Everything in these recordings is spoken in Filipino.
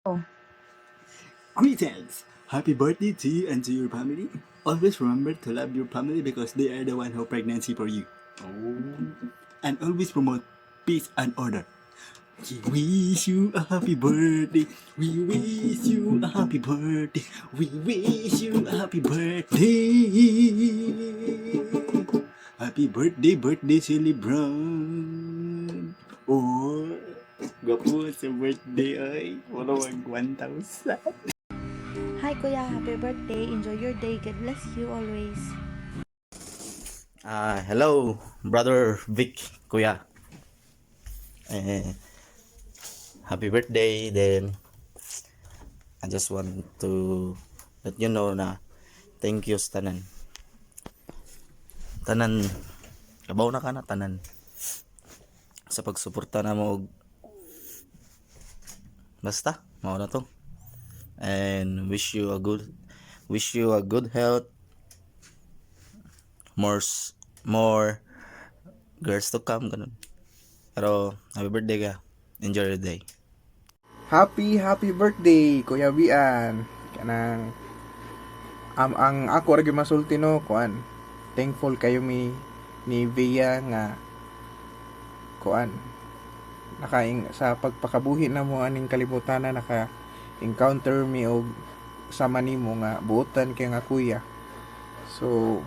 Oh, Greetings! Happy birthday to you and to your family. Always remember to love your family because they are the one who pregnancy for you. And always promote peace and order. We wish you a happy birthday. We wish you a happy birthday. We wish you a happy birthday. Happy birthday, birthday celebrant. Oh, gwapo sa birthday ay. Wala wag 1,000. hi Kuya, happy birthday. Enjoy your day. God bless you always. Hello, brother Vic, kuya. Eh, Happy birthday. Then, I just want to let you know na thank you sa tanan. Tanan, kabaw na ka na tanan. Sa pagsuporta na mo, basta, mao na to. And wish you a good health, more girls to come, ganun. Pero, happy birthday ka. Enjoy your day. Happy birthday Kuya Bian. Kanang ang ako ra gyud masulti no kuan. Thankful kayo ni Bea nga kuan nakaing sa pagpakabuhi na mo aning kalibutan na naka encounter me og sama nimo nga buotan kay nga kuya. So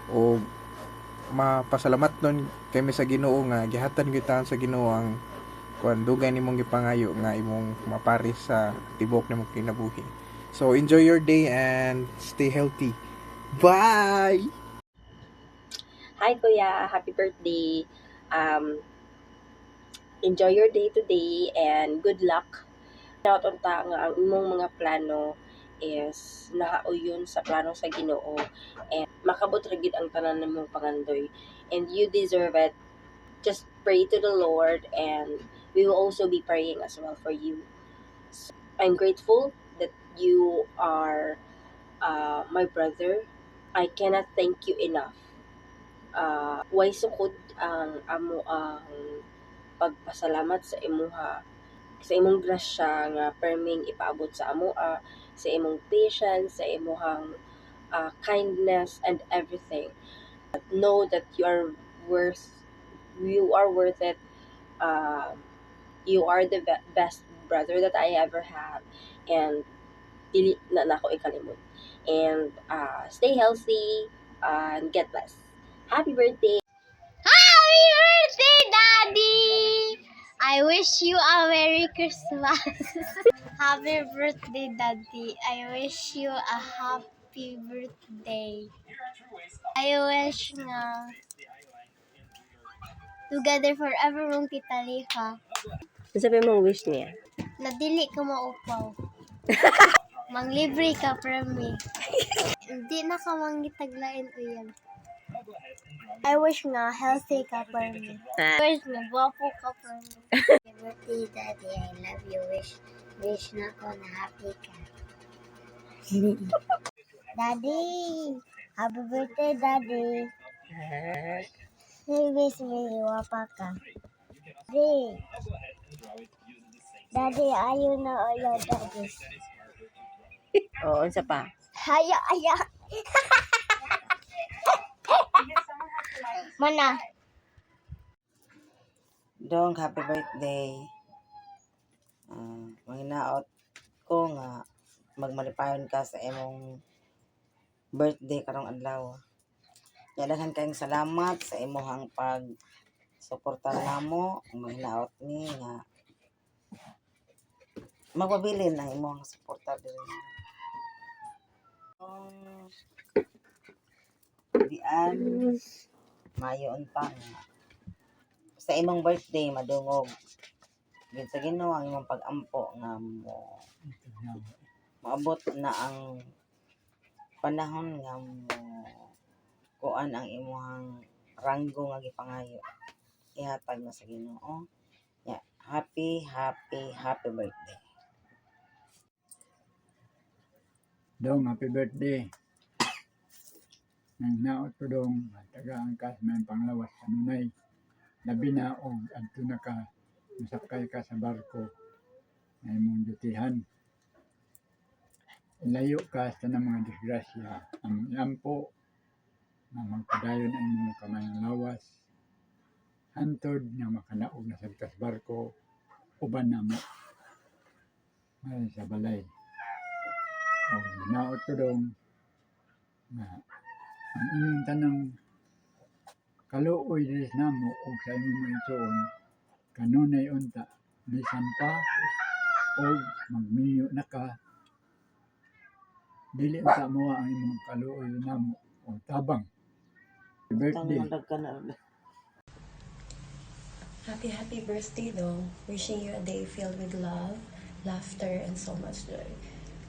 o mapasalamat nun kay mi sa Ginoo nga gihatan gyud ta sa Ginoo ang kuan dugay nimong gipangayo nga imong maparis sa tibok nimong kinabuhi. So enjoy your day and stay healthy. Bye. Hi Kuya, happy birthday. Um, Enjoy your day today and good luck. Out unta nga ang imong mga plano is nakauyon sa plano sa Ginoo and makabot ra gid ang tanan nimong pangandoy and you deserve it. Just pray to the Lord and we will also be praying as well for you. So, I'm grateful that you are my brother. I cannot thank you enough. Way sukod ang amo ang pagpasalamat sa imuha sa imong grasya nga perming ipaabot sa amoa, sa imong patience, sa imong kindness and everything. Know that you are worth it. You are the best brother that I ever had and dili na nako ikalimot. And stay healthy and get blessed. Happy birthday! Happy birthday, Daddy! I wish you a Merry Christmas. Happy birthday, Daddy. I wish you a happy birthday. I wish nga together forever mong titaliha. Sabi mong wish niya. Nadili ka maupaw. Manglibre ka from me. Hindi na ka mangitaglain uyab. I wish nga healthy ka for me. I wish nga guwapo ka for me. Happy birthday, Daddy. I love you. Wish na ko na happy ka. Daddy! Happy birthday, Daddy! Wish me wapa ka. Daddy! Daddy, ayaw na ulo, Daddy. Oo, isa pa. Haya. Mana? Dong, happy birthday. Manginaot ko nga magmalipayon ka sa imong birthday karong adlaw. Daghan kayong salamat sa imong pag suporta namo. Manginaot ni nga magpabilin ang imong suporta diri. Dian mayo unta nga sa imong birthday madungog gid sa Ginoo ang imong pag-ampo nga maabot na ang panahon nga kuan ang imong ranggo nga gipangayo ihatag na sa Ginoo. Yeah, happy birthday. Dong, happy birthday. Nang naot ko dong, tagaan ka sa may panglawas sa nunay. Labi na og adto na ka, masakay ka sa barko. na imong dutihan. Ilayo ka sa ng mga disgrasya. Ang iampo na magpadayon ang imong kamay ng lawas. Hantod nga makanaog na sa likas barko uban na mo. May sa balay. O naot ko dong na ang imong tanang kaluoy diri namo o sa imong mga isuon kanunay unta bisan pa o magminyo na ka dili unta mo ang imong kaluoy namo o tabang. Birthday. Happy birthday, Dong. Wishing you a day filled with love, laughter, and so much joy.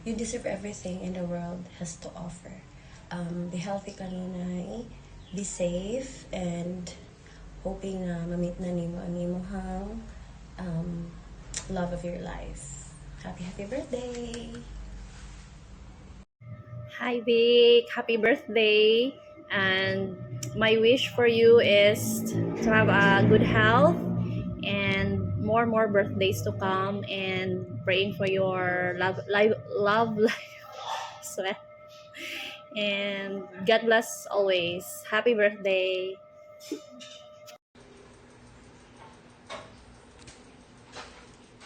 You deserve everything in the world has to offer. Be healthy kanunay, be safe, and hoping na mamit na nimo ang imong love of your life. Happy birthday! Hi Vic, happy birthday! And my wish for you is to have a good health and more birthdays to come, and praying for your love life sweat. And God bless always. Happy birthday.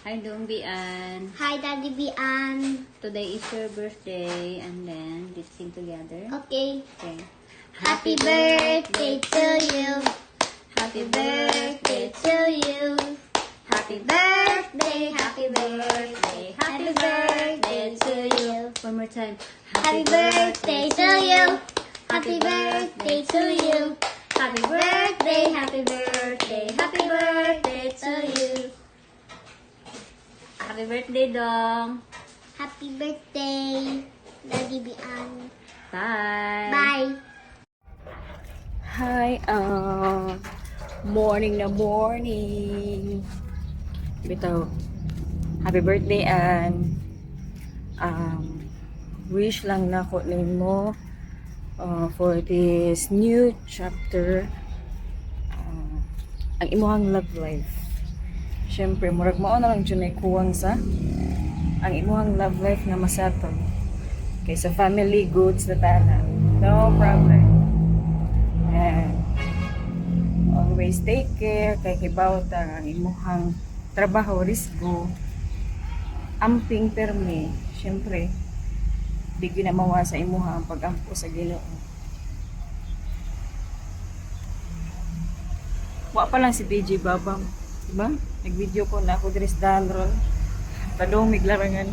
Hi, Dong Bian. Hi, Daddy Bian. Today is your birthday, and then let's sing together. Okay. Okay. Happy birthday to you. Happy birthday to you. Happy birthday, happy birthday, Happy birthday to you. One more time. Happy birthday to you. Happy birthday to you. Happy birthday, happy birthday, happy birthday to you. Happy birthday, Dong. Happy birthday, Daddy Bian. Bye. Bye. Hi, morning na morning. Bitaw, happy birthday, and wish lang na ko nimo for this new chapter, ang imong love life. Syempre, murag mao na lang dyan ay kuwang sa ang imong love life na masatong kay sa family goods na tanan. No problem. And always take care kay kibawat ang imuhang trabaho risgo amping permi. Syempre di ginamawa sa imuha ang pag-ampo sa Ginoo. Wa pa lang si BJ Babang, diba? Nag-video ko na ako diri sa Danron. Padong miglarangan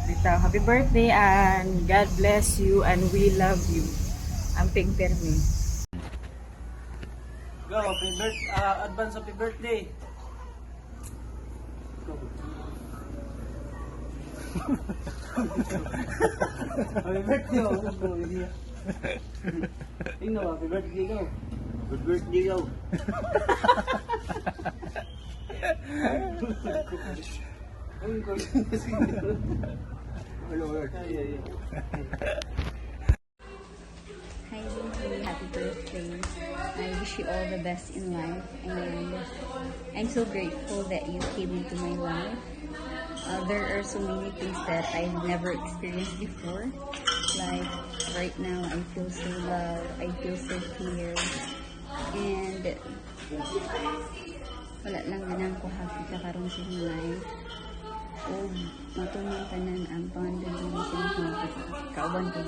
dito. Happy birthday and God bless you and we love you. Amping permi. Go, happy birthday, advance happy birthday. Go. Happy birthday, oh. Tingnan, happy birthday, go. Good birthday, go. Hi, Dong. Happy birthday. I wish you all the best in life, and I'm so grateful that you came into my life. There are so many things that I've never experienced before. Like right now, I feel so loved, I feel so clear, and wala lang ganang ko happy ka karon sa inyong life. O matunang tanan ang pangandaling sa inyong kauban ko.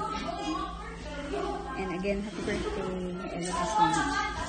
And again, happy birthday. I love you so much.